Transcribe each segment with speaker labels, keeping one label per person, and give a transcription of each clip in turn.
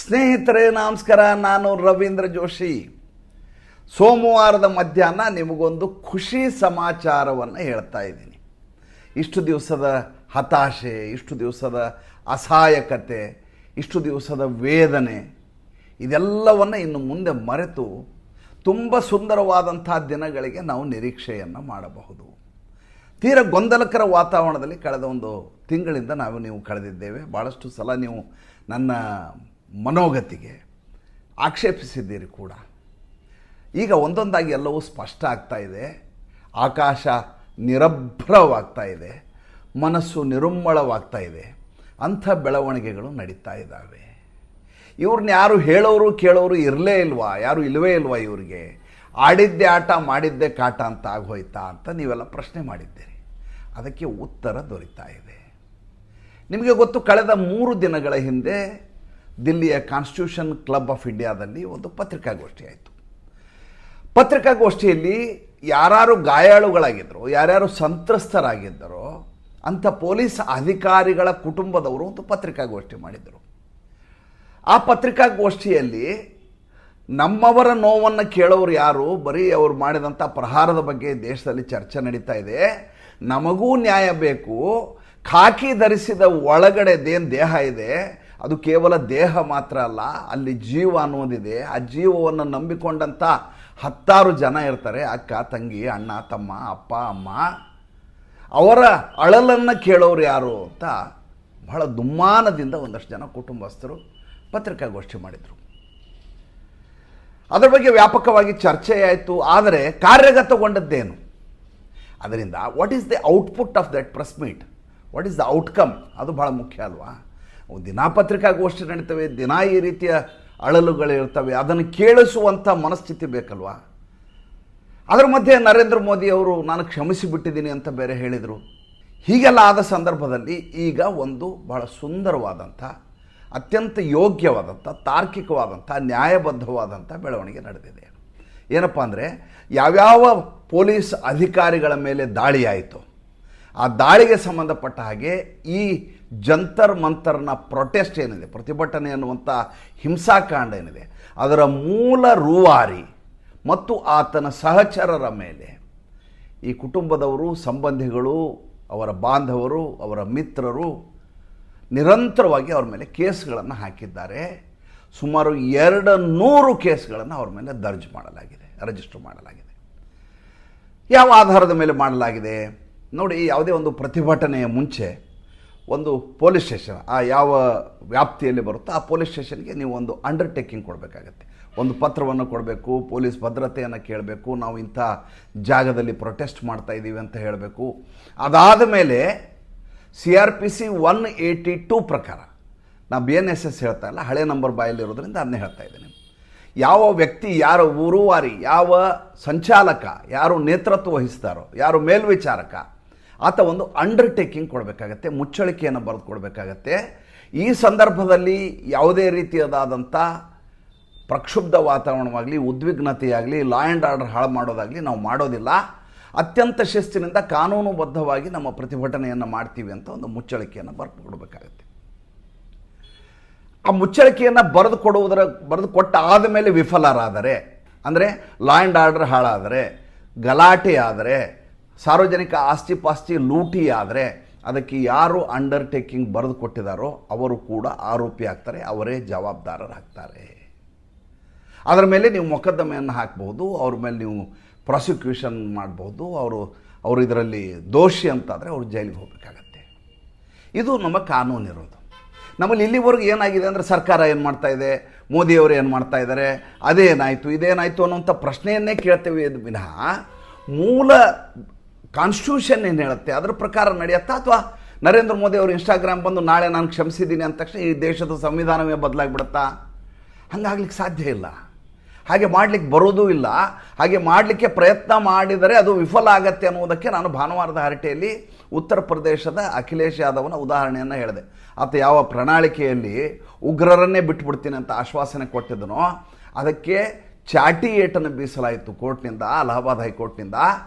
Speaker 1: ಸ್ನೇಹಿತರೆ ನಮಸ್ಕಾರ, ನಾನು ರವೀಂದ್ರ ಜೋಶಿ. ಸೋಮವಾರದ ಮಧ್ಯಾಹ್ನ ನಿಮಗೊಂದು ಖುಷಿ ಸಮಾಚಾರವನ್ನು ಹೇಳ್ತಾ ಇದ್ದೀನಿ. ಇಷ್ಟು ದಿವಸದ ಹತಾಶೆ, ಇಷ್ಟು ದಿವಸದ ಅಸಹಾಯಕತೆ, ಇಷ್ಟು ದಿವಸದ ವೇದನೆ ಇದೆಲ್ಲವನ್ನು ಇನ್ನು ಮುಂದೆ ಮರೆತು ತುಂಬ ಸುಂದರವಾದಂಥ ದಿನಗಳಿಗೆ ನಾವು ನಿರೀಕ್ಷೆಯನ್ನು ಮಾಡಬಹುದು. ತೀರ ಗೊಂದಲಕರ ವಾತಾವರಣದಲ್ಲಿ ಕಳೆದ ಒಂದು ತಿಂಗಳಿಂದ ನೀವು ಕಳೆದಿದ್ದೇವೆ. ಭಾಳಷ್ಟು ಸಲ ನೀವು ನನ್ನ ಮನೋಗತಿಗೆ ಆಕ್ಷೇಪಿಸಿದ್ದೀರಿ ಕೂಡ. ಈಗ ಒಂದೊಂದಾಗಿ ಎಲ್ಲವೂ ಸ್ಪಷ್ಟ ಆಗ್ತಾ ಇದೆ. ಆಕಾಶ ನಿರಭ್ರವಾಗ್ತಾ ಇದೆ, ಮನಸ್ಸು ನಿರುಮ್ಮಳವಾಗ್ತಾ ಇದೆ. ಅಂಥ ಬೆಳವಣಿಗೆಗಳು ನಡೀತಾ ಇದ್ದಾವೆ. ಇವ್ರನ್ನ ಯಾರು ಹೇಳೋರು ಕೇಳೋರು ಇರಲೇ ಇಲ್ವಾ? ಯಾರು ಇಲ್ಲವೇ ಇಲ್ವಾ? ಇವರಿಗೆ ಆಡಿದ್ದೇ ಆಟ ಮಾಡಿದ್ದೇ ಕಾಟ ಅಂತ ಆಗೋಯ್ತಾ ಅಂತ ನೀವೆಲ್ಲ ಪ್ರಶ್ನೆ ಮಾಡಿದ್ದೀರಿ. ಅದಕ್ಕೆ ಉತ್ತರ ದೊರೀತಾ ಇದೆ. ನಿಮಗೆ ಗೊತ್ತು, ಕಳೆದ 3 ದಿನಗಳ ಹಿಂದೆ ದಿಲ್ಲಿಯ ಕಾನ್ಸ್ಟಿಟ್ಯೂಷನ್ ಕ್ಲಬ್ ಆಫ್ ಇಂಡಿಯಾದಲ್ಲಿ ಒಂದು ಪತ್ರಿಕಾಗೋಷ್ಠಿ ಆಯಿತು. ಪತ್ರಿಕಾಗೋಷ್ಠಿಯಲ್ಲಿ ಯಾರು ಗಾಯಾಳುಗಳಾಗಿದ್ದರೋ, ಯಾರ್ಯಾರು ಸಂತ್ರಸ್ತರಾಗಿದ್ದರೋ ಅಂಥ ಪೊಲೀಸ್ ಅಧಿಕಾರಿಗಳ ಕುಟುಂಬದವರು ಒಂದು ಪತ್ರಿಕಾಗೋಷ್ಠಿ ಮಾಡಿದರು. ಆ ಪತ್ರಿಕಾಗೋಷ್ಠಿಯಲ್ಲಿ ನಮ್ಮವರ ನೋವನ್ನು ಕೇಳೋರು ಯಾರು? ಬರೀ ಅವರು ಮಾಡಿದಂಥ ಪ್ರಹಾರದ ಬಗ್ಗೆ ದೇಶದಲ್ಲಿ ಚರ್ಚೆ ನಡೀತಾ ಇದೆ. ನಮಗೂ ನ್ಯಾಯ ಬೇಕು. ಖಾಕಿ ಧರಿಸಿದ ಒಳಗಡೆದೇನು ದೇಹ ಇದೆ, ಅದು ಕೇವಲ ದೇಹ ಮಾತ್ರ ಅಲ್ಲ, ಅಲ್ಲಿ ಜೀವ ಅನ್ನೋದಿದೆ. ಆ ಜೀವವನ್ನು ನಂಬಿಕೊಂಡಂಥ 10 ಜನ ಇರ್ತಾರೆ, ಅಕ್ಕ, ತಂಗಿ, ಅಣ್ಣ, ತಮ್ಮ, ಅಪ್ಪ, ಅಮ್ಮ. ಅವರ ಅಳಲನ್ನು ಕೇಳೋರು ಯಾರು ಅಂತ ಬಹಳ ದುಮ್ಮಾನದಿಂದ ಒಂದಷ್ಟು ಜನ ಕುಟುಂಬಸ್ಥರು ಪತ್ರಿಕಾಗೋಷ್ಠಿ ಮಾಡಿದರು. ಅದರ ಬಗ್ಗೆ ವ್ಯಾಪಕವಾಗಿ ಚರ್ಚೆ ಆಯಿತು. ಆದರೆ ಕಾರ್ಯಗತಗೊಂಡದ್ದೇನು? ಅದರಿಂದ what is the output of that press meet? What is the outcome? ಅದು ಭಾಳ ಮುಖ್ಯ ಅಲ್ವಾ? ದಿನಾ ಪತ್ರಿಕಾಗೋಷ್ಠಿ ನಡೀತವೆ, ದಿನ ಈ ರೀತಿಯ ಅಳಲುಗಳಿರ್ತವೆ. ಅದನ್ನು ಕೇಳಿಸುವಂಥ ಮನಸ್ಥಿತಿ ಬೇಕಲ್ವಾ? ಅದರ ಮಧ್ಯೆ ನರೇಂದ್ರ ಮೋದಿ ಅವರು ನಾನು ಕ್ಷಮಿಸಿಬಿಟ್ಟಿದ್ದೀನಿ ಅಂತ ಬೇರೆ ಹೇಳಿದರು. ಹೀಗೆಲ್ಲ ಆದ ಸಂದರ್ಭದಲ್ಲಿ ಈಗ ಒಂದು ಬಹಳ ಸುಂದರವಾದಂಥ, ಅತ್ಯಂತ ಯೋಗ್ಯವಾದಂಥ, ತಾರ್ಕಿಕವಾದಂಥ, ನ್ಯಾಯಬದ್ಧವಾದಂಥ ಬೆಳವಣಿಗೆ ನಡೆದಿದೆ. ಏನಪ್ಪ ಅಂದರೆ, ಯಾವ್ಯಾವ ಪೊಲೀಸ್ ಅಧಿಕಾರಿಗಳ ಮೇಲೆ ದಾಳಿ ಆಯಿತು, ಆ ದಾಳಿಗೆ ಸಂಬಂಧಪಟ್ಟ ಹಾಗೆ ಈ ಜಂತರ್ ಮಂತರ್ನ ಪ್ರೊಟೆಸ್ಟ್ ಏನಿದೆ, ಪ್ರತಿಭಟನೆ ಅನ್ನುವಂಥ ಹಿಂಸಾಕಾಂಡ ಏನಿದೆ, ಅದರ ಮೂಲ ರೂವಾರಿ ಮತ್ತು ಆತನ ಸಹಚರರ ಮೇಲೆ ಈ ಕುಟುಂಬದವರು, ಸಂಬಂಧಿಗಳು, ಅವರ ಬಾಂಧವರು, ಅವರ ಮಿತ್ರರು ನಿರಂತರವಾಗಿ ಅವ್ರ ಮೇಲೆ ಕೇಸ್ಗಳನ್ನು ಹಾಕಿದ್ದಾರೆ. ಸುಮಾರು 200 ಕೇಸ್ಗಳನ್ನು ಅವ್ರ ಮೇಲೆ ರಿಜಿಸ್ಟರ್ ಮಾಡಲಾಗಿದೆ. ಯಾವ ಆಧಾರದ ಮೇಲೆ ಮಾಡಲಾಗಿದೆ ನೋಡಿ. ಯಾವುದೇ ಒಂದು ಪ್ರತಿಭಟನೆಯ ಮುಂಚೆ ಒಂದು ಪೊಲೀಸ್ ಸ್ಟೇಷನ್, ಆ ಯಾವ ವ್ಯಾಪ್ತಿಯಲ್ಲಿ ಬರುತ್ತೋ ಆ ಪೊಲೀಸ್ ಸ್ಟೇಷನ್ಗೆ ನೀವು ಒಂದು ಅಂಡರ್ಟೇಕಿಂಗ್ ಕೊಡಬೇಕಾಗತ್ತೆ. ಒಂದು ಪತ್ರವನ್ನು ಕೊಡಬೇಕು, ಪೊಲೀಸ್ ಭದ್ರತೆಯನ್ನು ಕೇಳಬೇಕು, ನಾವು ಇಂಥ ಜಾಗದಲ್ಲಿ ಪ್ರೊಟೆಸ್ಟ್ ಮಾಡ್ತಾ ಇದ್ದೀವಿ ಅಂತ ಹೇಳಬೇಕು. ಅದಾದ ಮೇಲೆ CRPC 182 ಪ್ರಕಾರ, ನಾವು BNSS ಹೇಳ್ತಾ ಇಲ್ಲ, ಹಳೆ ನಂಬರ್ ಬಾಯಲ್ಲಿರೋದ್ರಿಂದ ಅದನ್ನೇ ಹೇಳ್ತಾ ಇದ್ದೀನಿ. ಯಾವ ವ್ಯಕ್ತಿ, ಯಾರು ಉರುವಾರಿ, ಯಾವ ಸಂಚಾಲಕ, ಯಾರು ನೇತೃತ್ವ ವಹಿಸ್ತಾರೋ, ಯಾರು ಮೇಲ್ವಿಚಾರಕ, ಆತ ಒಂದು ಅಂಡರ್ಟೇಕಿಂಗ್ ಕೊಡಬೇಕಾಗತ್ತೆ, ಮುಚ್ಚಳಿಕೆಯನ್ನು ಬರೆದು ಕೊಡಬೇಕಾಗತ್ತೆ. ಈ ಸಂದರ್ಭದಲ್ಲಿ ಯಾವುದೇ ರೀತಿಯಾದಂಥ ಪ್ರಕ್ಷುಬ್ಧ ವಾತಾವರಣವಾಗಲಿ, ಉದ್ವಿಗ್ನತೆಯಾಗಲಿ, ಲಾ ಆ್ಯಂಡ್ ಆರ್ಡರ್ ಹಾಳು ಮಾಡೋದಾಗಲಿ ನಾವು ಮಾಡೋದಿಲ್ಲ. ಅತ್ಯಂತ ಶಿಸ್ತಿನಿಂದ ಕಾನೂನುಬದ್ಧವಾಗಿ ನಮ್ಮ ಪ್ರತಿಭಟನೆಯನ್ನು ಮಾಡ್ತೀವಿ ಅಂತ ಒಂದು ಮುಚ್ಚಳಿಕೆಯನ್ನು ಬರೆದು ಕೊಡಬೇಕಾಗತ್ತೆ. ಆ ಮುಚ್ಚಳಿಕೆಯನ್ನು ಬರೆದು ಕೊಟ್ಟ ಆದಮೇಲೆ ವಿಫಲರಾದರೆ, ಅಂದರೆ ಲಾ ಆ್ಯಂಡ್ ಆರ್ಡರ್ ಹಾಳಾದರೆ, ಗಲಾಟೆ ಆದರೆ, ಸಾರ್ವಜನಿಕ ಆಸ್ತಿ ಪಾಸ್ತಿ ಲೂಟಿ ಆದರೆ, ಅದಕ್ಕೆ ಯಾರು ಅಂಡರ್ಟೇಕಿಂಗ್ ಬರೆದು ಕೊಟ್ಟಿದ್ದಾರೋ ಅವರು ಕೂಡ ಆರೋಪಿ ಆಗ್ತಾರೆ, ಅವರೇ ಜವಾಬ್ದಾರರಾಗ್ತಾರೆ. ಅದರ ಮೇಲೆ ನೀವು ಮೊಕದ್ದಮೆಯನ್ನು ಹಾಕ್ಬೋದು, ಅವ್ರ ಮೇಲೆ ನೀವು ಪ್ರಾಸಿಕ್ಯೂಷನ್ ಮಾಡ್ಬೋದು. ಅವರು ಇದರಲ್ಲಿ ದೋಷಿ ಅಂತಾದರೆ ಅವರು ಜೈಲಿಗೆ ಹೋಗಬೇಕಾಗತ್ತೆ. ಇದು ನಮ್ಮ ಕಾನೂನಿರೋದು. ನಮ್ಮಲ್ಲಿ ಇಲ್ಲಿವರೆಗೂ ಏನಾಗಿದೆ ಅಂದರೆ, ಸರ್ಕಾರ ಏನು ಮಾಡ್ತಾ ಇದೆ, ಮೋದಿಯವರು ಏನು ಮಾಡ್ತಾ ಇದ್ದಾರೆ, ಅದೇನಾಯಿತು ಇದೇನಾಯಿತು ಅನ್ನೋಂಥ ಪ್ರಶ್ನೆಯನ್ನೇ ಕೇಳ್ತೇವೆ ವಿನಃ ಮೂಲ ಕಾನ್ಸ್ಟಿಟ್ಯೂಷನ್ ಏನು ಹೇಳುತ್ತೆ ಅದರ ಪ್ರಕಾರ ನಡೆಯುತ್ತಾ? ಅಥವಾ ನರೇಂದ್ರ ಮೋದಿ ಅವರು ಇನ್ಸ್ಟಾಗ್ರಾಮ್ ಬಂದು ನಾಳೆ ನಾನು ಕ್ಷಮಿಸಿದ್ದೀನಿ ಅಂದ ತಕ್ಷಣ ಈ ದೇಶದ ಸಂವಿಧಾನವೇ ಬದಲಾಗಿಬಿಡುತ್ತಾ? ಹಂಗಾಗ್ಲಿಕ್ಕೆ ಸಾಧ್ಯ ಇಲ್ಲ. ಹಾಗೆ ಮಾಡಲಿಕ್ಕೆ ಬರೋದೂ ಇಲ್ಲ. ಹಾಗೆ ಮಾಡಲಿಕ್ಕೆ ಪ್ರಯತ್ನ ಮಾಡಿದರೆ ಅದು ವಿಫಲ ಆಗತ್ತೆ ಅನ್ನೋದಕ್ಕೆ ನಾನು ಭಾನುವಾರದ ಹರಟೆಯಲ್ಲಿ ಉತ್ತರ ಪ್ರದೇಶದ ಅಖಿಲೇಶ್ ಯಾದವ್ನ ಉದಾಹರಣೆಯನ್ನು ಹೇಳಿದೆ. ಆತ ಯಾವ ಪ್ರಣಾಳಿಕೆಯಲ್ಲಿ ಉಗ್ರರನ್ನೇ ಬಿಟ್ಬಿಡ್ತೀನಿ ಅಂತ ಆಶ್ವಾಸನೆ ಕೊಟ್ಟಿದ್ದನೋ ಅದಕ್ಕೆ ಚಾಟಿ ಏಟನ್ನು ಬೀಸಲಾಯಿತು ಕೋರ್ಟ್ನಿಂದ, ಅಲಹಾಬಾದ್ ಹೈಕೋರ್ಟ್ನಿಂದ.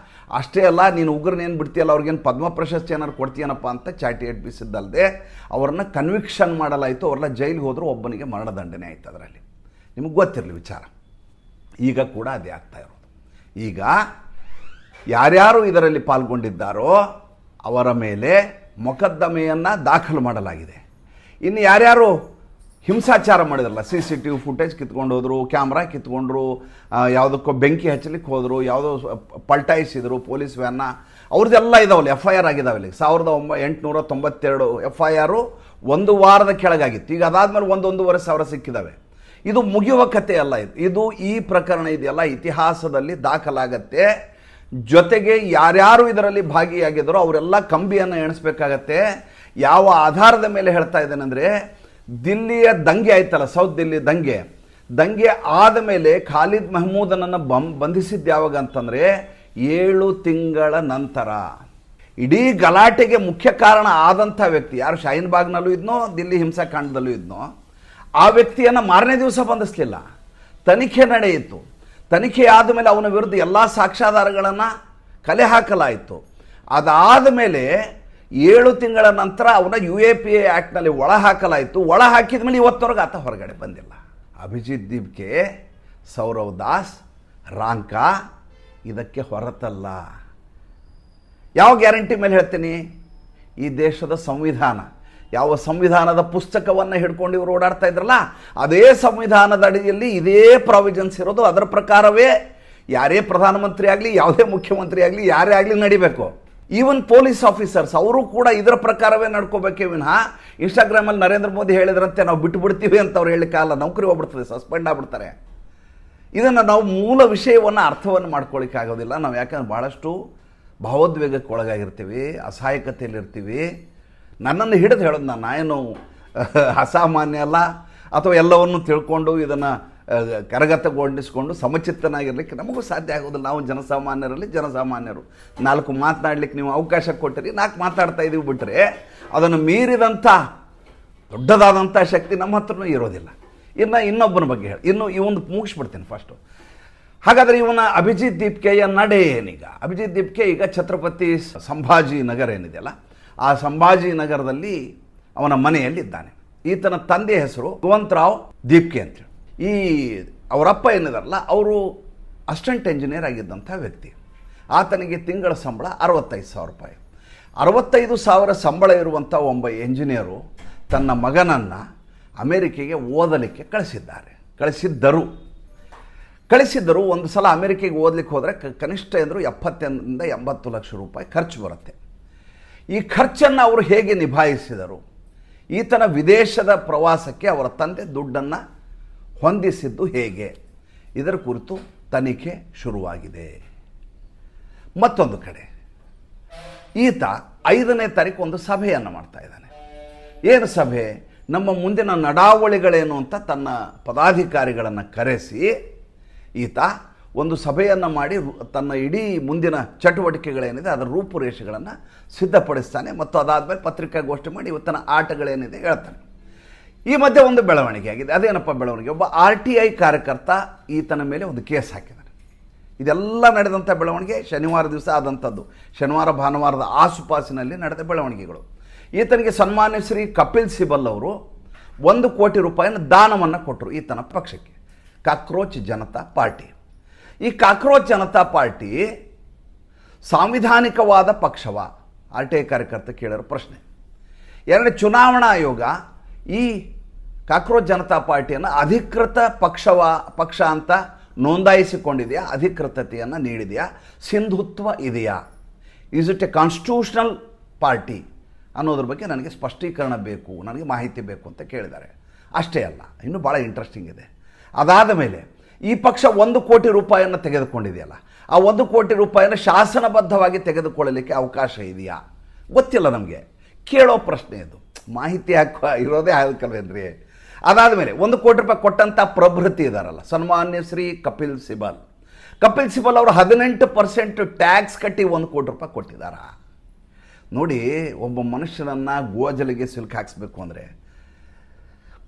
Speaker 1: ಅಷ್ಟೇ ಅಲ್ಲ, ನೀನು ಉಗ್ರನೇನು ಬಿಡ್ತೀಯಲ್ಲ ಅವ್ರಿಗೇನು ಪದ್ಮ ಪ್ರಶಸ್ತಿ ಏನಾರು ಕೊಡ್ತೀಯನಪ್ಪ ಅಂತ ಚಾಟಿ ಎಡ್ಬಿಸಿದ್ದಲ್ಲದೆ ಅವ್ರನ್ನ ಕನ್ವಿಕ್ಷನ್ ಮಾಡಲಾಯಿತು. ಅವ್ರೆಲ್ಲ ಜೈಲಿಗೆ ಹೋದರೂ ಒಬ್ಬನಿಗೆ ಮರಣದಂಡನೆ ಆಯಿತು. ಅದರಲ್ಲಿ ನಿಮಗೆ ಗೊತ್ತಿರಲಿ ವಿಚಾರ. ಈಗ ಕೂಡ ಅದೇ ಆಗ್ತಾ ಇರೋದು. ಈಗ ಯಾರ್ಯಾರು ಇದರಲ್ಲಿ ಪಾಲ್ಗೊಂಡಿದ್ದಾರೋ ಅವರ ಮೇಲೆ ಮೊಕದ್ದಮೆಯನ್ನು ದಾಖಲು ಮಾಡಲಾಗಿದೆ. ಇನ್ನು ಯಾರ್ಯಾರು ಹಿಂಸಾಚಾರ ಮಾಡಿದ್ರಲ್ಲ, CCTV ಫುಟೇಜ್ ಕಿತ್ಕೊಂಡು ಹೋದರು, ಕ್ಯಾಮ್ರಾ ಕಿತ್ಕೊಂಡ್ರು, ಯಾವುದಕ್ಕೋ ಬೆಂಕಿ ಹಚ್ಚಲಿಕ್ಕೆ ಹೋದರು, ಯಾವುದೋ ಪಲ್ಟಾಯಿಸಿದರು ಪೊಲೀಸ್ ವ್ಯಾನ್ನ, ಅವ್ರದ್ದೆಲ್ಲ ಇದಾವಲ್ಲ, FIR ಆಗಿದ್ದಾವಲ್ಲಿ. 1892 FIR ಒಂದು ವಾರದ ಕೆಳಗಾಗಿತ್ತು. ಈಗ ಅದಾದಮೇಲೆ 1,500 ಸಿಕ್ಕಿದ್ದಾವೆ. ಇದು ಮುಗಿಯುವ ಕಥೆ ಅಲ್ಲ. ಇದು ಈ ಪ್ರಕರಣ ಇದೆಯಲ್ಲ ಇತಿಹಾಸದಲ್ಲಿ ದಾಖಲಾಗತ್ತೆ. ಜೊತೆಗೆ ಯಾರ್ಯಾರು ಇದರಲ್ಲಿ ಭಾಗಿಯಾಗಿದ್ದಾರೋ ಅವರೆಲ್ಲ ಕಂಬಿಯನ್ನು ಎಣಿಸ್ಬೇಕಾಗತ್ತೆ. ಯಾವ ಆಧಾರದ ಮೇಲೆ ಹೇಳ್ತಾ ಇದ್ದೇನೆ ಅಂದರೆ, ದಿಲ್ಲಿಯ ದಂಗೆ ಆಯ್ತಲ್ಲ, ಸೌತ್ ದಿಲ್ಲಿ ದಂಗೆ ಆದ ಮೇಲೆ ಖಾಲಿದ್ ಮೆಹಮೂದನನ್ನು ಬಂಧಿಸಿದ್ದು ಯಾವಾಗ ಅಂತಂದರೆ 7 ತಿಂಗಳ ನಂತರ. ಇಡೀ ಗಲಾಟೆಗೆ ಮುಖ್ಯ ಕಾರಣ ಆದಂಥ ವ್ಯಕ್ತಿ ಯಾರು ಶಾಹೀನ್ ಬಾಗ್ನಲ್ಲೂ ಇದ್ನೋ, ದಿಲ್ಲಿ ಹಿಂಸಾಕಾಂಡದಲ್ಲೂ ಇದ್ನೋ, ಆ ವ್ಯಕ್ತಿಯನ್ನು ಮಾರನೇ ದಿವಸ ಬಂಧಿಸಲಿಲ್ಲ. ತನಿಖೆ ನಡೆಯಿತು. ತನಿಖೆ ಆದಮೇಲೆ ಅವನ ವಿರುದ್ಧ ಎಲ್ಲ ಸಾಕ್ಷ್ಯಾಧಾರಗಳನ್ನು ಕಲೆ ಹಾಕಲಾಯಿತು. ಅದಾದ ಮೇಲೆ 7 ತಿಂಗಳ ನಂತರ ಅವನ UAPA ಆ್ಯಕ್ಟ್ನಲ್ಲಿ ಒಳ ಹಾಕಲಾಯಿತು. ಒಳ ಹಾಕಿದ ಮೇಲೆ ಇವತ್ತವರೆಗೆ ಆತ ಹೊರಗಡೆ ಬಂದಿಲ್ಲ. ಅಭಿಜಿತ್ ದೀಪ್ಕೆ, ಸೌರವ್ ದಾಸ್, ರಾಂಕಾ ಇದಕ್ಕೆ ಹೊರತಲ್ಲ. ಯಾವ ಗ್ಯಾರಂಟಿ ಮೇಲೆ ಹೇಳ್ತೀನಿ? ಈ ದೇಶದ ಸಂವಿಧಾನ, ಯಾವ ಸಂವಿಧಾನದ ಪುಸ್ತಕವನ್ನು ಹಿಡ್ಕೊಂಡು ಇವರು ಓಡಾಡ್ತಾ ಇದ್ರಲ್ಲ, ಅದೇ ಸಂವಿಧಾನದ ಅಡಿಯಲ್ಲಿ ಇದೇ ಪ್ರಾವಿಜನ್ಸ್ ಇರೋದು. ಅದರ ಪ್ರಕಾರವೇ ಯಾರೇ ಪ್ರಧಾನಮಂತ್ರಿ ಆಗಲಿ, ಯಾವುದೇ ಮುಖ್ಯಮಂತ್ರಿ ಆಗಲಿ, ಯಾರೇ ಆಗಲಿ ನಡಿಬೇಕು. ಈವನ್ ಪೊಲೀಸ್ ಆಫೀಸರ್ಸ್ ಅವರು ಕೂಡ ಇದರ ಪ್ರಕಾರವೇ ನಡ್ಕೋಬೇಕೇ ವಿನಃ ಇನ್ಸ್ಟಾಗ್ರಾಮಲ್ಲಿ ನರೇಂದ್ರ ಮೋದಿ ಹೇಳಿದ್ರಂತೆ ನಾವು ಬಿಟ್ಟು ಬಿಡ್ತೀವಿ ಅಂತ ಅವ್ರು ಹೇಳಿಕಾಗಲ್ಲ. ನೌಕರಿ ಹೋಗ್ಬಿಡ್ತದೆ, ಸಸ್ಪೆಂಡ್ ಆಗ್ಬಿಡ್ತಾರೆ. ಇದನ್ನು ನಾವು ಮೂಲ ವಿಷಯವನ್ನು ಅರ್ಥವನ್ನು ಮಾಡ್ಕೊಳ್ಳಿಕ್ಕೆ ಆಗೋದಿಲ್ಲ. ನಾವು ಯಾಕಂದ್ರೆ ಭಾಳಷ್ಟು ಭಾವೋದ್ವೇಗಕ್ಕೆ ಒಳಗಾಗಿರ್ತೀವಿ, ಅಸಹಾಯಕತೆಯಲ್ಲಿರ್ತೀವಿ. ನನ್ನನ್ನು ಹಿಡಿದು ಹೇಳೋದು, ನಾನೇನು ಅಸಾಮಾನ್ಯ ಅಲ್ಲ, ಅಥವಾ ಎಲ್ಲವನ್ನು ತಿಳ್ಕೊಂಡು ಇದನ್ನು ಕರಗತಗೊಂಡಿಸ್ಕೊಂಡು ಸಮಚಿತ್ತನಾಗಿರ್ಲಿಕ್ಕೆ ನಮಗೂ ಸಾಧ್ಯ ಆಗೋದಿಲ್ಲ. ನಾವು ಜನಸಾಮಾನ್ಯರು 4 ಮಾತನಾಡ್ಲಿಕ್ಕೆ ನೀವು ಅವಕಾಶ ಕೊಟ್ಟಿರಿ, 4 ಮಾತಾಡ್ತಾ ಇದ್ದೀವಿ ಬಿಟ್ಟರೆ ಅದನ್ನು ಮೀರಿದಂಥ ದೊಡ್ಡದಾದಂಥ ಶಕ್ತಿ ನಮ್ಮ ಹತ್ರನೂ ಇರೋದಿಲ್ಲ. ಇನ್ನೊಬ್ಬನ ಬಗ್ಗೆ ಹೇಳಿ, ಇವೊಂದು ಮುಗಿಸ್ಬಿಡ್ತೀನಿ ಫಸ್ಟು. ಹಾಗಾದರೆ ಇವನ ಅಭಿಜಿತ್ ದೀಪ್ಕೆಯ ನಡೆ ಏನೀಗ? ಅಭಿಜಿತ್ ದೀಪ್ಕೆ ಈಗ ಛತ್ರಪತಿ ಸಂಭಾಜಿ ನಗರ ಏನಿದೆಯಲ್ಲ, ಆ ಸಂಭಾಜಿ ನಗರದಲ್ಲಿ ಅವನ ಮನೆಯಲ್ಲಿದ್ದಾನೆ. ಈತನ ತಂದೆಯ ಹೆಸರು ಭಗವಂತರಾವ್ ದೀಪ್ಕೆ ಅಂತೇಳಿ. ಅವರಪ್ಪ ಏನಿದಾರಲ್ಲ ಅವರು ಅಸಿಸ್ಟೆಂಟ್ ಇಂಜಿನಿಯರ್ ಆಗಿದ್ದಂಥ ವ್ಯಕ್ತಿ. ಆತನಿಗೆ ತಿಂಗಳ ಸಂಬಳ 65,000 ರೂಪಾಯಿ. 65,000 ಸಂಬಳ ಇರುವಂಥ ಒಬ್ಬ ಎಂಜಿನಿಯರು ತನ್ನ ಮಗನನ್ನು ಅಮೇರಿಕೆಗೆ ಓದಲಿಕ್ಕೆ ಕಳಿಸಿದ್ದರು. ಒಂದು ಸಲ ಅಮೇರಿಕೆಗೆ ಓದಲಿಕ್ಕೆ ಹೋದರೆ ಕನಿಷ್ಠ ಎಂದರು 70 ರಿಂದ 80 ಲಕ್ಷ ರೂಪಾಯಿ ಖರ್ಚು ಬರುತ್ತೆ. ಈ ಖರ್ಚನ್ನು ಅವರು ಹೇಗೆ ನಿಭಾಯಿಸಿದರು? ಈತನ ವಿದೇಶದ ಪ್ರವಾಸಕ್ಕೆ ಅವರ ತಂದೆ ದುಡ್ಡನ್ನು ಹೊಂದಿಸಿದ್ದು ಹೇಗೆ? ಇದರ ಕುರಿತು ತನಿಖೆ ಶುರುವಾಗಿದೆ. ಮತ್ತೊಂದು ಕಡೆ ಈತ 5ನೇ ತಾರೀಕು ಒಂದು ಸಭೆಯನ್ನು ಮಾಡ್ತಾ ಇದ್ದಾನೆ. ಏನು ಸಭೆ? ನಮ್ಮ ಮುಂದಿನ ನಡಾವಳಿಗಳೇನು ಅಂತ ತನ್ನ ಪದಾಧಿಕಾರಿಗಳನ್ನು ಕರೆಸಿ ಈತ ಒಂದು ಸಭೆಯನ್ನು ಮಾಡಿ ತನ್ನ ಇಡೀ ಮುಂದಿನ ಚಟುವಟಿಕೆಗಳೇನಿದೆ ಅದರ ರೂಪುರೇಷೆಗಳನ್ನು ಸಿದ್ಧಪಡಿಸ್ತಾನೆ. ಮತ್ತು ಅದಾದಮೇಲೆ ಪತ್ರಿಕಾಗೋಷ್ಠಿ ಮಾಡಿ ಇವತ್ತಿನ ಆಟಗಳೇನಿದೆ ಹೇಳ್ತಾನೆ. ಈ ಮಧ್ಯೆ ಒಂದು ಬೆಳವಣಿಗೆ ಆಗಿದೆ. ಅದೇನಪ್ಪ ಬೆಳವಣಿಗೆ? ಒಬ್ಬ RTI ಕಾರ್ಯಕರ್ತ ಈತನ ಮೇಲೆ ಒಂದು ಕೇಸ್ ಹಾಕಿದ್ದಾನೆ. ಇದೆಲ್ಲ ನಡೆದಂಥ ಬೆಳವಣಿಗೆ ಶನಿವಾರ ದಿವಸ ಆದಂಥದ್ದು. ಶನಿವಾರ ಭಾನುವಾರದ ಆಸುಪಾಸಿನಲ್ಲಿ ನಡೆದ ಬೆಳವಣಿಗೆಗಳು. ಈತನಿಗೆ ಸನ್ಮಾನ್ಯ ಶ್ರೀ ಕಪಿಲ್ ಸಿಬಲ್ ಅವರು 1 ಕೋಟಿ ರೂಪಾಯಿನ ದಾನವನ್ನು ಕೊಟ್ಟರು ಈತನ ಪಕ್ಷಕ್ಕೆ, ಕಾಕ್ರೋಚ್ ಜನತಾ ಪಾರ್ಟಿ. ಈ ಕಾಕ್ರೋಚ್ ಜನತಾ ಪಾರ್ಟಿ ಸಾಂವಿಧಾನಿಕವಾದ ಪಕ್ಷವ? RTI ಕಾರ್ಯಕರ್ತ ಕೇಳಿರೋ ಪ್ರಶ್ನೆ. ಎರಡನೇ, ಚುನಾವಣಾ ಆಯೋಗ ಈ ಕಾಕ್ರೋಚ್ ಜನತಾ ಪಾರ್ಟಿಯನ್ನು ಅಧಿಕೃತ ಪಕ್ಷ ಅಂತ ನೋಂದಾಯಿಸಿಕೊಂಡಿದೆಯಾ? ಅಧಿಕೃತತೆಯನ್ನು ನೀಡಿದೆಯಾ? ಸಿಂಧುತ್ವ ಇದೆಯಾ? Is it A constitutional party ಅನ್ನೋದ್ರ ಬಗ್ಗೆ ನನಗೆ ಸ್ಪಷ್ಟೀಕರಣ ಬೇಕು, ನನಗೆ ಮಾಹಿತಿ ಬೇಕು ಅಂತ ಕೇಳಿದ್ದಾರೆ. ಅಷ್ಟೇ ಅಲ್ಲ, ಇನ್ನೂ ಭಾಳ ಇಂಟ್ರೆಸ್ಟಿಂಗ್ ಇದೆ. ಅದಾದ ಮೇಲೆ ಈ ಪಕ್ಷ 1 ಕೋಟಿ ರೂಪಾಯಿಯನ್ನು ತೆಗೆದುಕೊಂಡಿದೆಯಲ್ಲ, ಆ 1 ಕೋಟಿ ರೂಪಾಯಿಯನ್ನು ಶಾಸನಬದ್ಧವಾಗಿ ತೆಗೆದುಕೊಳ್ಳಲಿಕ್ಕೆ ಅವಕಾಶ ಇದೆಯಾ? ಗೊತ್ತಿಲ್ಲ ನಮಗೆ. ಕೇಳೋ ಪ್ರಶ್ನೆ ಇದು. ಮಾಹಿತಿ ಇರೋದೇ ಹಾಕಲ್ವೇನ್ರಿ? ಅದಾದ ಮೇಲೆ 1 ಕೋಟಿ ರೂಪಾಯಿ ಕೊಟ್ಟಂಥ ಪ್ರಭೃತಿ ಇದ್ದಾರಲ್ಲ, ಸನ್ಮಾನ್ಯ ಶ್ರೀ ಕಪಿಲ್ ಸಿಬಲ್ ಅವರು 18% ಟ್ಯಾಕ್ಸ್ ಕಟ್ಟಿ 1 ಕೋಟಿ ರೂಪಾಯಿ ಕೊಟ್ಟಿದ್ದಾರ. ನೋಡಿ, ಒಬ್ಬ ಮನುಷ್ಯನನ್ನು ಗೋಜಲಿಗೆ ಸಿಲ್ಕ್ ಹಾಕಿಸ್ಬೇಕು ಅಂದರೆ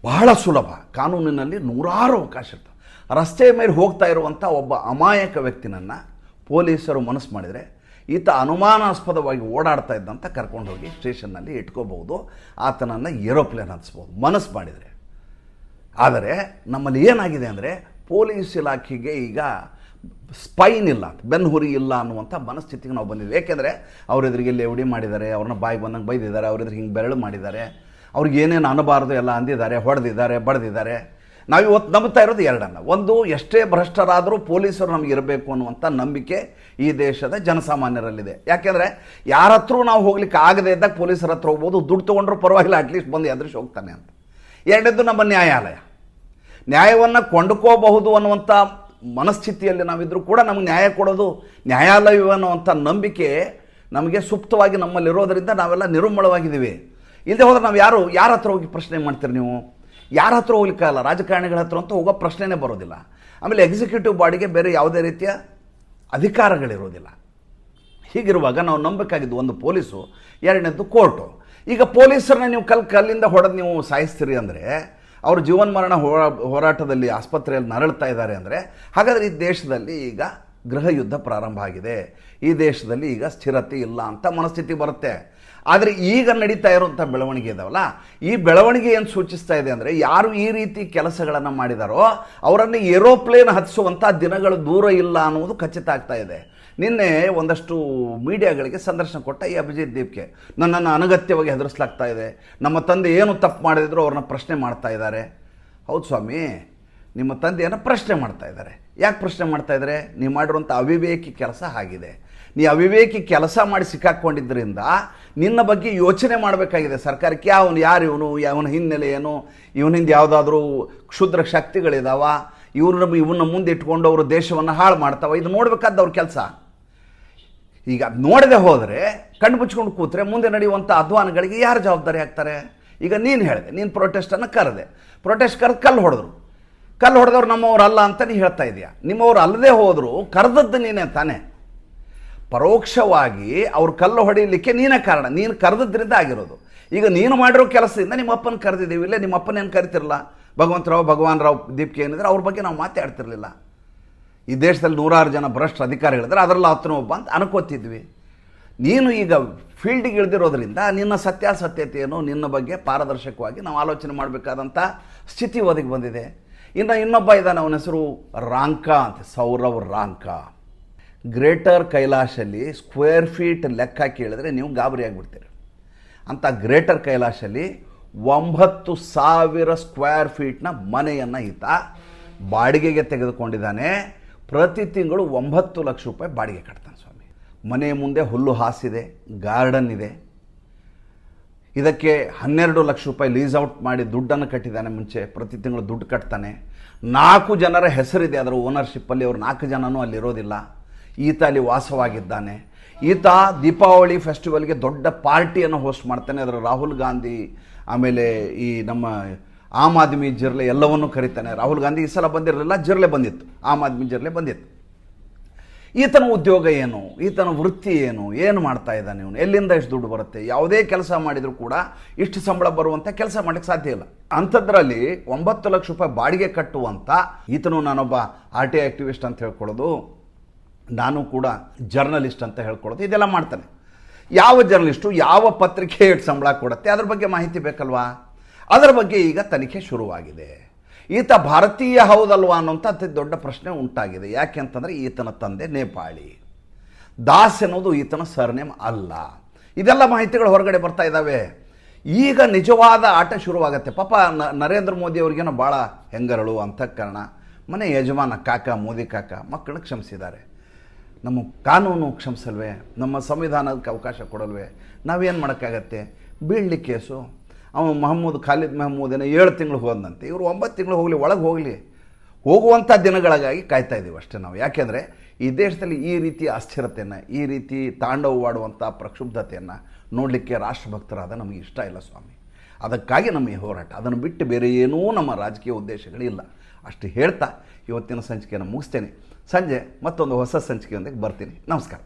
Speaker 1: ಬಹಳ ಸುಲಭ. ಕಾನೂನಿನಲ್ಲಿ ನೂರಾರು ಅವಕಾಶ ಇರ್ತವೆ. ರಸ್ತೆಯ ಮೇಲೆ ಹೋಗ್ತಾ ಇರುವಂಥ ಒಬ್ಬ ಅಮಾಯಕ ವ್ಯಕ್ತಿನನ್ನು ಪೊಲೀಸರು ಮನಸ್ಸು ಮಾಡಿದರೆ ಈತ ಅನುಮಾನಾಸ್ಪದವಾಗಿ ಓಡಾಡ್ತಾ ಇದ್ದಂತ ಕರ್ಕೊಂಡು ಹೋಗಿ ಸ್ಟೇಷನ್ನಲ್ಲಿ ಇಟ್ಕೋಬಹುದು, ಆತನನ್ನು ಏರೋಪ್ಲೇನ್ ಹತ್ತಿಸ್ಬೋದು ಮನಸ್ಸು ಮಾಡಿದರೆ. ಆದರೆ ನಮ್ಮಲ್ಲಿ ಏನಾಗಿದೆ ಅಂದರೆ ಪೊಲೀಸ್ ಇಲಾಖೆಗೆ ಈಗ ಸ್ಪೈನ್ ಇಲ್ಲ, ಬೆನ್ಹುರಿ ಇಲ್ಲ ಅನ್ನುವಂಥ ಮನಸ್ಥಿತಿಗೆ ನಾವು ಬಂದಿದ್ವಿ. ಏಕೆಂದರೆ ಅವರೆದುರಿಗೆ ಲೇವಡಿ ಮಾಡಿದ್ದಾರೆ, ಅವ್ರನ್ನ ಬಾಯಿಗೆ ಬಂದಂಗೆ ಬೈದಿದ್ದಾರೆ, ಅವರೆದುರಿಗೆ ಹಿಂಗೆ ಬೆರಳು ಮಾಡಿದ್ದಾರೆ, ಅವ್ರಿಗೆ ಏನೇನು ಅನ್ನಬಾರ್ದು ಎಲ್ಲ ಅಂದಿದ್ದಾರೆ, ಹೊಡೆದಿದ್ದಾರೆ, ಬಡ್ದಿದ್ದಾರೆ. ನಾವಿವತ್ತು ನಂಬ್ತಾ ಇರೋದು ಎರಡನ್ನ. ಒಂದು, ಎಷ್ಟೇ ಭ್ರಷ್ಟರಾದರೂ ಪೊಲೀಸರು ನಮಗೆ ಇರಬೇಕು ಅನ್ನುವಂಥ ನಂಬಿಕೆ ಈ ದೇಶದ ಜನಸಾಮಾನ್ಯರಲ್ಲಿದೆ. ಯಾಕೆಂದರೆ ಯಾರ ಹತ್ರ ನಾವು ಹೋಗ್ಲಿಕ್ಕೆ ಆಗದೆ ಇದ್ದಾಗ ಪೊಲೀಸರ ಹತ್ರ ಹೋಗ್ಬೋದು, ದುಡ್ಡು ತೊಗೊಂಡ್ರೂ ಪರವಾಗಿಲ್ಲ, ಅಟ್ಲೀಸ್ಟ್ ಬಂದು ಎದುರಿಸಿ ಹೋಗ್ತಾನೆ ಅಂತ. ಎರಡನೇದು ನಮ್ಮ ನ್ಯಾಯಾಲಯ, ನ್ಯಾಯವನ್ನು ಕೊಂಡುಕೋಬಹುದು ಅನ್ನುವಂಥ ಮನಸ್ಥಿತಿಯಲ್ಲಿ ನಾವಿದ್ರೂ ಕೂಡ ನಮಗೆ ನ್ಯಾಯ ಕೊಡೋದು ನ್ಯಾಯಾಲಯ ಅನ್ನುವಂಥ ನಂಬಿಕೆ ನಮಗೆ ಸುಪ್ತವಾಗಿ ನಮ್ಮಲ್ಲಿರೋದರಿಂದ ನಾವೆಲ್ಲ ನಿರುಮ್ಮಳವಾಗಿದ್ದೀವಿ. ಇಲ್ಲದೆ ಹೋದ್ರೆ ನಾವು ಯಾರ ಹತ್ರ ಹೋಗಿ ಪ್ರಶ್ನೆ ಮಾಡ್ತೀರಿ ನೀವು? ಯಾರ ಹತ್ರ ಹೋಗ್ಲಿಕ್ಕಾಗಲ್ಲ, ರಾಜಕಾರಣಿಗಳ ಹತ್ರ ಅಂತೂ ಹೋಗೋ ಪ್ರಶ್ನೆನೇ ಬರೋದಿಲ್ಲ. ಆಮೇಲೆ ಎಕ್ಸಿಕ್ಯೂಟಿವ್ ಬಾಡಿಗೆ ಬೇರೆ ಯಾವುದೇ ರೀತಿಯ ಅಧಿಕಾರಗಳಿರೋದಿಲ್ಲ. ಹೀಗಿರುವಾಗ ನಾವು ನಂಬಬೇಕಾಗಿದ್ದು ಒಂದು ಪೊಲೀಸು, ಎರಡನೇದು ಕೋರ್ಟು. ಈಗ ಪೊಲೀಸರನ್ನ ನೀವು ಕಲ್ಲಿಂದ ಹೊಡೆದು ನೀವು ಸಾಯಿಸ್ತೀರಿ ಅಂದರೆ, ಅವರು ಜೀವನ್ಮರಣ ಹೋರಾಟದಲ್ಲಿ ಆಸ್ಪತ್ರೆಯಲ್ಲಿ ನರಳ್ತಾ ಇದ್ದಾರೆ ಅಂದರೆ, ಹಾಗಾದರೆ ಈ ದೇಶದಲ್ಲಿ ಈಗ ಗೃಹ ಯುದ್ಧ ಪ್ರಾರಂಭ ಆಗಿದೆ, ಈ ದೇಶದಲ್ಲಿ ಈಗ ಸ್ಥಿರತೆ ಇಲ್ಲ ಅಂತ ಮನಸ್ಥಿತಿ ಬರುತ್ತೆ. ಆದರೆ ಈಗ ನಡೀತಾ ಇರುವಂಥ ಬೆಳವಣಿಗೆ ಇದಾವಲ್ಲ, ಈ ಬೆಳವಣಿಗೆ ಏನು ಸೂಚಿಸ್ತಾ ಇದೆ ಅಂದರೆ, ಯಾರು ಈ ರೀತಿ ಕೆಲಸಗಳನ್ನು ಮಾಡಿದಾರೋ ಅವರನ್ನು ಏರೋಪ್ಲೇನ್ ಹತ್ತಿಸುವಂಥ ದಿನಗಳು ದೂರ ಇಲ್ಲ ಅನ್ನೋದು ಖಚಿತ ಆಗ್ತಾ ಇದೆ. ನಿನ್ನೆ ಒಂದಷ್ಟು ಮೀಡಿಯಾಗಳಿಗೆ ಸಂದರ್ಶನ ಕೊಟ್ಟ ಈ ಅಭಿಜಿತ್ ದೀಪ್ಗೆ ನನ್ನನ್ನು ಅನಗತ್ಯವಾಗಿ ಹೆದರಿಸಲಾಗ್ತಾ ಇದೆ, ನಮ್ಮ ತಂದೆ ಏನು ತಪ್ಪು ಮಾಡಿದ್ರು ಅವ್ರನ್ನ ಪ್ರಶ್ನೆ ಮಾಡ್ತಾ ಇದ್ದಾರೆ. ಹೌದು ಸ್ವಾಮಿ, ನಿಮ್ಮ ತಂದೆಯನ್ನು ಪ್ರಶ್ನೆ ಮಾಡ್ತಾ ಇದ್ದಾರೆ. ಯಾಕೆ ಪ್ರಶ್ನೆ ಮಾಡ್ತಾ ಇದ್ದಾರೆ? ನೀವು ಮಾಡಿರುವಂಥ ಅವಿವೇಕಿ ಕೆಲಸ ಆಗಿದೆ. ನೀ ಅವಿವೇಕಿ ಕೆಲಸ ಮಾಡಿ ಸಿಕ್ಕಾಕ್ಕೊಂಡಿದ್ದರಿಂದ ನಿನ್ನ ಬಗ್ಗೆ ಯೋಚನೆ ಮಾಡಬೇಕಾಗಿದೆ ಸರ್ಕಾರಕ್ಕೆ. ಯಾರು ಇವನ ಹಿನ್ನೆಲೆ ಏನು, ಇವನ ಹಿಂದೆ ಯಾವುದಾದ್ರೂ ಕ್ಷುದ್ರ ಶಕ್ತಿಗಳಿದಾವ, ಇವನ್ನ ಮುಂದೆ ಇಟ್ಕೊಂಡು ಅವರು ದೇಶವನ್ನು ಹಾಳು ಮಾಡ್ತಾವ, ಇದು ನೋಡಬೇಕಾದ ಅವ್ರ ಕೆಲಸ. ಈಗ ನೋಡದೆ ಹೋದರೆ, ಕಣ್ಣು ಮುಚ್ಕೊಂಡು ಕೂತ್ರೆ ಮುಂದೆ ನಡೆಯುವಂಥ ಅಧ್ವಾನಗಳಿಗೆ ಯಾರು ಜವಾಬ್ದಾರಿ ಆಗ್ತಾರೆ? ಈಗ ನೀನು ಹೇಳಿದೆ, ನೀನು ಪ್ರೊಟೆಸ್ಟನ್ನು ಕರೆದು ಕಲ್ಲು ಹೊಡೆದವ್ರು ನಮ್ಮವ್ರಲ್ಲ ಅಂತ ನೀ ಹೇಳ್ತಾ ಇದೆಯಾ. ನಿಮ್ಮವ್ರು ಅಲ್ಲದೆ ಹೋದರೂ ಕರೆದದ್ದು ನೀನೇ ತಾನೆ. ಪರೋಕ್ಷವಾಗಿ ಅವ್ರು ಕಲ್ಲು ಹೊಡೆಯಲಿಕ್ಕೆ ನೀನೇ ಕಾರಣ, ನೀನು ಕರೆದದ್ರಿಂದ ಆಗಿರೋದು. ಈಗ ನೀನು ಮಾಡಿರೋ ಕೆಲಸದಿಂದ ನಿಮ್ಮ ಅಪ್ಪನ ಕರೆದಿದ್ದೀವಿ, ಇಲ್ಲೇ ನಿಮ್ಮ ಅಪ್ಪನೇನು ಕರಿತಿರಲ್ಲ, ಭಗವಾನ್ ರಾವ್ ದೀಪ್ಗೆ ಏನಿದ್ರೆ ಅವ್ರ ಬಗ್ಗೆ ನಾವು ಮಾತಾಡ್ತಿರ್ಲಿಲ್ಲ. ಈ ದೇಶದಲ್ಲಿ 100 ಜನ ಭ್ರಷ್ಟ ಅಧಿಕಾರಿಗಳಿದ್ರೆ ಅದರಲ್ಲಿ ಆತನೂ ಒಬ್ಬ ಅಂತ ಅನ್ಕೋತಿದ್ವಿ. ನೀನು ಈಗ ಫೀಲ್ಡಿಗೆ ಇಳಿದಿರೋದ್ರಿಂದ ನಿನ್ನ ಸತ್ಯಾಸತ್ಯತೆಯನ್ನು ನಿನ್ನ ಬಗ್ಗೆ ಪಾರದರ್ಶಕವಾಗಿ ನಾವು ಆಲೋಚನೆ ಮಾಡಬೇಕಾದಂಥ ಸ್ಥಿತಿ ಒದಗಿ ಬಂದಿದೆ. ಇನ್ನೊಬ್ಬ ಇದ್ದಾನೆ, ಅವನ ಹೆಸರು ರಾಂಕಾ ಅಂತ, ಸೌರವ್ ರಾಂಕಾ. ಗ್ರೇಟರ್ ಕೈಲಾಶಲ್ಲಿ ಸ್ಕ್ವೇರ್ ಫೀಟ್ ಲೆಕ್ಕ ಕೇಳಿದ್ರೆ ನೀವು ಗಾಬರಿ ಆಗಿಬಿಡ್ತೀರಿ. ಅಂತ ಗ್ರೇಟರ್ ಕೈಲಾಶಲ್ಲಿ 9,000 ಸ್ಕ್ವೇರ್ ಫೀಟ್ನ ಮನೆಯನ್ನು ಈತ ಬಾಡಿಗೆಗೆ ತೆಗೆದುಕೊಂಡಿದ್ದಾನೆ. ಪ್ರತಿ ತಿಂಗಳು 9 ಲಕ್ಷ ರೂಪಾಯಿ ಬಾಡಿಗೆ ಕಟ್ತಾನೆ ಸ್ವಾಮಿ. ಮನೆಯ ಮುಂದೆ ಹುಲ್ಲು ಹಾಸಿದೆ, ಗಾರ್ಡನ್ ಇದೆ. ಇದಕ್ಕೆ 12 ಲಕ್ಷ ರೂಪಾಯಿ ಲೀಸ್ ಔಟ್ ಮಾಡಿ ದುಡ್ಡನ್ನು ಕಟ್ಟಿದ್ದಾನೆ. ಮುಂಚೆ ಪ್ರತಿ ತಿಂಗಳು ದುಡ್ಡು ಕಟ್ತಾನೆ. 4 ಜನರ ಹೆಸರಿದೆ ಅದರ ಓನರ್ಶಿಪ್ಪಲ್ಲಿ. ಅವರು 4 ಜನನೂ ಅಲ್ಲಿರೋದಿಲ್ಲ. ಈತ ಅಲ್ಲಿ ವಾಸವಾಗಿದ್ದಾನೆ. ಈತ ದೀಪಾವಳಿ ಫೆಸ್ಟಿವಲ್ಗೆ ದೊಡ್ಡ ಪಾರ್ಟಿಯನ್ನು ಹೋಸ್ಟ್ ಮಾಡ್ತಾನೆ. ಅದರ ರಾಹುಲ್ ಗಾಂಧಿ, ಆಮೇಲೆ ಈ ನಮ್ಮ ಆಮ್ ಆದ್ಮಿ ಜಿರ್ಲೆ ಎಲ್ಲವನ್ನೂ ಕರೀತಾನೆ. ರಾಹುಲ್ ಗಾಂಧಿ ಈ ಸಲ ಬಂದಿರಲಿಲ್ಲ, ಜಿರ್ಲೆ ಬಂದಿತ್ತು, ಆಮ್ ಆದ್ಮಿ ಜಿರ್ಲೆ ಬಂದಿತ್ತು. ಈತನ ಉದ್ಯೋಗ ಏನು, ಈತನ ವೃತ್ತಿ ಏನು ಮಾಡ್ತಾ ಇದ್ದಾನೆ ಇವನು, ಎಲ್ಲಿಂದ ಎಷ್ಟು ದುಡ್ಡು ಬರುತ್ತೆ? ಯಾವುದೇ ಕೆಲಸ ಮಾಡಿದರೂ ಕೂಡ ಇಷ್ಟು ಸಂಬಳ ಬರುವಂಥ ಕೆಲಸ ಮಾಡೋಕ್ಕೆ ಸಾಧ್ಯ ಇಲ್ಲ. ಅಂಥದ್ರಲ್ಲಿ 9 ಲಕ್ಷ ರೂಪಾಯಿ ಬಾಡಿಗೆ ಕಟ್ಟುವಂಥ ಈತನು, ನಾನೊಬ್ಬ RTI ಆ್ಯಕ್ಟಿವಿಸ್ಟ್ ಅಂತ ಹೇಳ್ಕೊಳ್ಳೋದು, ನಾನು ಕೂಡ ಜರ್ನಲಿಸ್ಟ್ ಅಂತ ಹೇಳ್ಕೊಳ್ಳೋದು, ಇದೆಲ್ಲ ಮಾಡ್ತಾನೆ. ಯಾವ ಜರ್ನಲಿಸ್ಟು ಯಾವ ಪತ್ರಿಕೆ ಎಷ್ಟು ಸಂಬಳ ಕೊಡುತ್ತೆ ಅದ್ರ ಬಗ್ಗೆ ಮಾಹಿತಿ ಬೇಕಲ್ವಾ? ಅದರ ಬಗ್ಗೆ ಈಗ ತನಿಖೆ ಶುರುವಾಗಿದೆ. ಈತ ಭಾರತೀಯ ಹೌದಲ್ವಾ ಅನ್ನೋಂಥ ಅತಿ ದೊಡ್ಡ ಪ್ರಶ್ನೆ ಉಂಟಾಗಿದೆ. ಯಾಕೆ ಅಂತಂದರೆ ಈತನ ತಂದೆ ನೇಪಾಳಿ, ದಾಸ್ ಎನ್ನುವುದು ಈತನ ಸರ್ನೇಮ್ ಅಲ್ಲ. ಇದೆಲ್ಲ ಮಾಹಿತಿಗಳು ಹೊರಗಡೆ ಬರ್ತಾ ಇದ್ದಾವೆ. ಈಗ ನಿಜವಾದ ಆಟ ಶುರುವಾಗತ್ತೆ. ಪಾಪ ನರೇಂದ್ರ ಮೋದಿ ಅವ್ರಿಗೇನೋ ಭಾಳ ಹೆಂಗರಳು ಅಂತಃಕರಣ, ಮನೆ ಯಜಮಾನ ಕಾಕ ಮೋದಿ ಕಾಕ ಮಕ್ಕಳನ್ನ ಕ್ಷಮಿಸಿದ್ದಾರೆ. ನಮ್ಮ ಕಾನೂನು ಕ್ಷಮಿಸಲ್ವೇ? ನಮ್ಮ ಸಂವಿಧಾನಕ್ಕೆ ಅವಕಾಶ ಕೊಡಲ್ವೇ? ನಾವೇನು ಮಾಡೋಕ್ಕಾಗತ್ತೆ? ಬೀಳ್ಲಿ ಕೇಸು. ಅವನು ಖಾಲಿದ್ ಮೆಹಮೂದ್ ಏನೋ 7 ತಿಂಗಳು ಹೋದಂತೆ, ಇವರು 9 ತಿಂಗಳು ಹೋಗಲಿ, ಒಳಗೆ ಹೋಗಲಿ. ಹೋಗುವಂಥ ದಿನಗಳಿಗಾಗಿ ಕಾಯ್ತಾ ಇದ್ದೀವಿ ಅಷ್ಟೇ ನಾವು. ಯಾಕೆಂದರೆ ಈ ದೇಶದಲ್ಲಿ ಈ ರೀತಿಯ ಅಸ್ಥಿರತೆಯನ್ನು, ಈ ರೀತಿ ತಾಂಡವವಾಡುವಂಥ ಪ್ರಕ್ಷುಬ್ಧತೆಯನ್ನು ನೋಡಲಿಕ್ಕೆ ರಾಷ್ಟ್ರಭಕ್ತರಾದ ನಮಗೆ ಇಷ್ಟ ಇಲ್ಲ ಸ್ವಾಮಿ. ಅದಕ್ಕಾಗಿ ನಮ್ಮ ಈ ಹೋರಾಟ. ಅದನ್ನು ಬಿಟ್ಟು ಬೇರೆ ಏನೂ ನಮ್ಮ ರಾಜಕೀಯ ಉದ್ದೇಶಗಳಿಲ್ಲ. ಅಷ್ಟು ಹೇಳ್ತಾ ಇವತ್ತಿನ ಸಂಚಿಕೆಯನ್ನು ಮುಗಿಸ್ತೇನೆ. ಸಂಜೆ ಮತ್ತೊಂದು ಹೊಸ ಸಂಚಿಕೆಯೊಂದಿಗೆ ಬರ್ತೀನಿ. ನಮಸ್ಕಾರ.